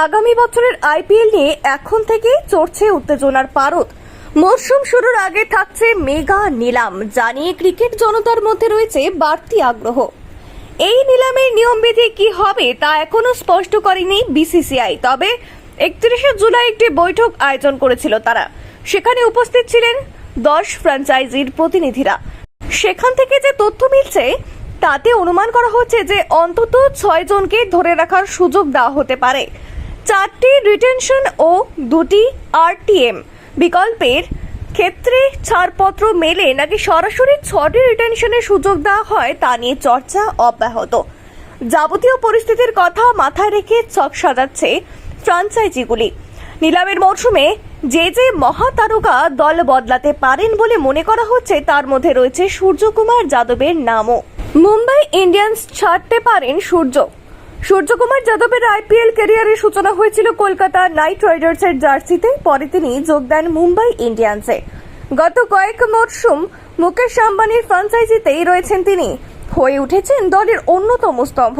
আগামী বছরের আইপিএল নিয়ে এখন থেকেই চড়ছে উত্তেজনার পারদ। মরশুম শুরুর আগে থাকছে মেগা নিলাম, জানিয়ে ক্রিকেট জনতার মধ্যে রয়েছে বাড়তি আগ্রহ। এই নিলামের নিয়মবিধি কি হবে তা এখনো স্পষ্ট করেনি বিসিসিআই। তবে 31শে জুলাই একটি বৈঠক আয়োজন করেছিল তারা। সেখানে উপস্থিত ছিলেন 10 ফ্র্যাঞ্চাইজির প্রতিনিধিরা। সেখান থেকে যে তথ্য মিলছে তাতে অনুমান করা হচ্ছে যে অন্তত 6 জনকে ধরে রাখার সুযোগ দেওয়া হতে পারে। 4টি রিটেনশন ও 2টি আরটিএম বিকল্পের ক্ষেত্রে ছাড়পত্র মেলে নাকি সরাসরি 6টি রিটেনশনের সুযোগ দেওয়া হয় তা নিয়ে চর্চা অব্যাহত। যাবতীয় পরিস্থিতির কথা মাথায় রেখে ছক সাজাচ্ছে ফ্র্যাঞ্চাইজিগুলি। নিলামের মরশুমে যে মহাতারকা দল বদলাতে পারেন বলে মনে করা হচ্ছে তার মধ্যে রয়েছে সূর্যকুমার যাদবের নামও। মুম্বাই ইন্ডিয়ান্স ছাড়তে পারেন সূর্যকুমার যাদবের আইপিএল ক্যারিয়ারের সূচনা হয়েছিল কলকাতা নাইট রাইডার্সের জার্সিতে। পরে তিনি যোগ দেন মুম্বাই ইন্ডিয়ান্সে। গত কয়েক মরশুম মুকেশ আম্বানির ফ্র্যাঞ্চাইজিতেই রয়েছেন তিনি, হয়ে উঠেছেন দলের অন্যতম স্তম্ভ।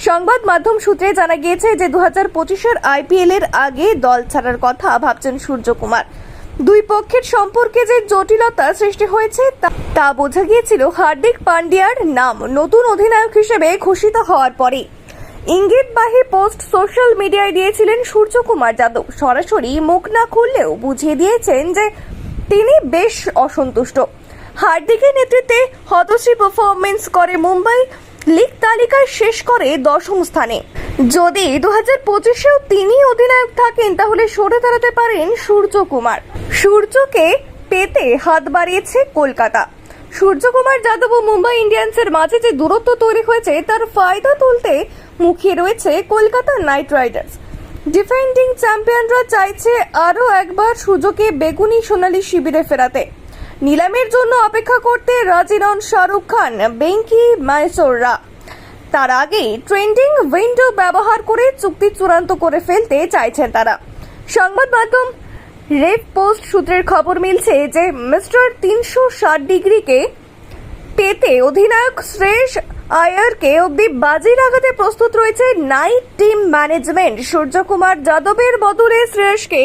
সংবাদ মাধ্যম সূত্রে জানা গিয়েছে যে 2025-এর আইপিএল এর আগে দল ছাড়ার কথা ভাবছেন সূর্যকুমার। দুই পক্ষের সম্পর্কে যে জটিলতা সৃষ্টি হয়েছে তা বোঝা গিয়েছিল হার্দিক পান্ডিয়ার নাম নতুন অধিনায়ক হিসেবে ঘোষিত হওয়ার পরে। ইঙ্গিতবাহী পোস্ট সোশ্যাল মিডিয়ায় দিয়েছিলেন সূর্যকুমার যাদব। সরাসরি মুখ না খুললেও বুঝিয়ে দিয়েছেন যে তিনি বেশ অসন্তুষ্ট। হার্দিকের নেতৃত্বে হতশ্রী পারফরমেন্স করে মুম্বাই লিগ তালিকায় শেষ করে 10ম স্থানে। যদি 2025-এও তিনি অধিনায়ক থাকেন তাহলে সরে দাঁড়াতে পারেন সূর্যকে পেতে হাত বাড়িয়েছে কলকাতা। সূর্যকুমার যাদব ও মুম্বাই ইন্ডিয়ান্সের মাঝে যে দূরত্ব তৈরি হয়েছে তার ফায়দা তুলতে মুখিয়ে রয়েছে কলকাতা নাইট রাইডার্স। ডিফেন্ডিং চ্যাম্পিয়নরা চাইছে আরও একবার সুযোগে বেগুনি সোনালী শিবিরে ফেরাতে। নিলামের জন্য অপেক্ষা করতে রাজি নন শাহরুখ খান, বেঙ্কি মাইসোররা। তার আগে ট্রেন্ডিং উইন্ডো ব্যবহার করে চুক্তি চূড়ান্ত করে ফেলতে চাইছেন তারা। সংবাদ মাধ্যম রেড পোস্ট সূত্রের খবর মিলছে যে মিস্টার 360 ডিগ্রিকে পেতে অধিনায়ক শ্রেয়স আয়ারকে অব্দি বাজি লাগাতে প্রস্তুত রয়েছে নাইট টিম ম্যানেজমেন্ট। সূর্যকুমার যাদবের বদলে শ্রেয়সকে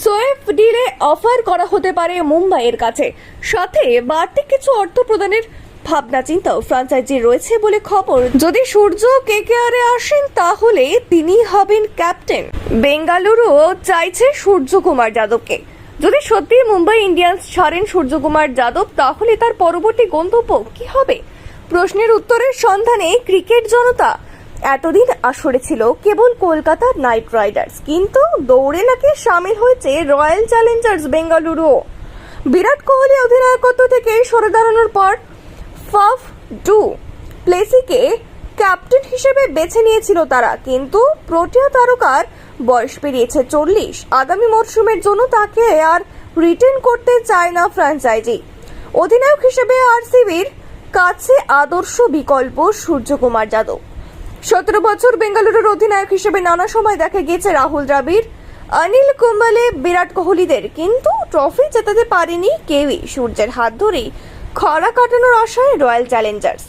সোয়েফ ডিলে অফার করা হতে পারে মুম্বাইয়ের কাছে। সাথে বাড়তি কিছু অর্থ প্রদানের ভাবনা চিন্তাও ফ্র্যাঞ্চাইজির রয়েছে বলে খবর। যদি সূর্য কেকেআরে আসেন তাহলে তিনি হবেন ক্যাপ্টেন। বেঙ্গালুরুও চাইছে সূর্যকুমার যাদবকে। যদি সত্যি মুম্বাই ইন্ডিয়ান্স ছাড়েন সূর্যকুমার যাদব তাহলে তার পরবর্তী গন্তব্য কি হবে? প্রশ্নের উত্তরের সন্ধানে ক্রিকেট জনতা। এতদিন আসরে ছিল কেবল কলকাতা নাইট রাইডার্স, কিন্তু দৌড়ে নাকি সামিল হয়েছে রয়্যাল চ্যালেঞ্জার্স বেঙ্গালুরু। বিরাট কোহলি অধিনায়কত্ব থেকে সরে দাঁড়ানোর পর ফাফ ডু প্লেসিকে ক্যাপ্টেন হিসেবে বেছে নিয়েছিল তারা, কিন্তু প্রোটিয়া তারকার বয়স পেরিয়েছে 40। আগামী মরশুমের জন্য তাকে আর রিটেন করতে চায় না ফ্র্যাঞ্চাইজি। অধিনায়ক হিসেবে আরসিবির কাছে আদর্শ বিকল্প সূর্যকুমার যাদব। 17 বছর বেঙ্গালুরুর অধিনায়ক হিসেবে নানা সময় দেখা গিয়েছে রাহুল দ্রাবিড়, অনিল কুম্বলে, বিরাট কোহলিদের, কিন্তু ট্রফি জেতাতে পারেনি কেউই। সূর্যের হাত ধরেই খরা কাটানোর আশায় রয়্যাল চ্যালেঞ্জার্স।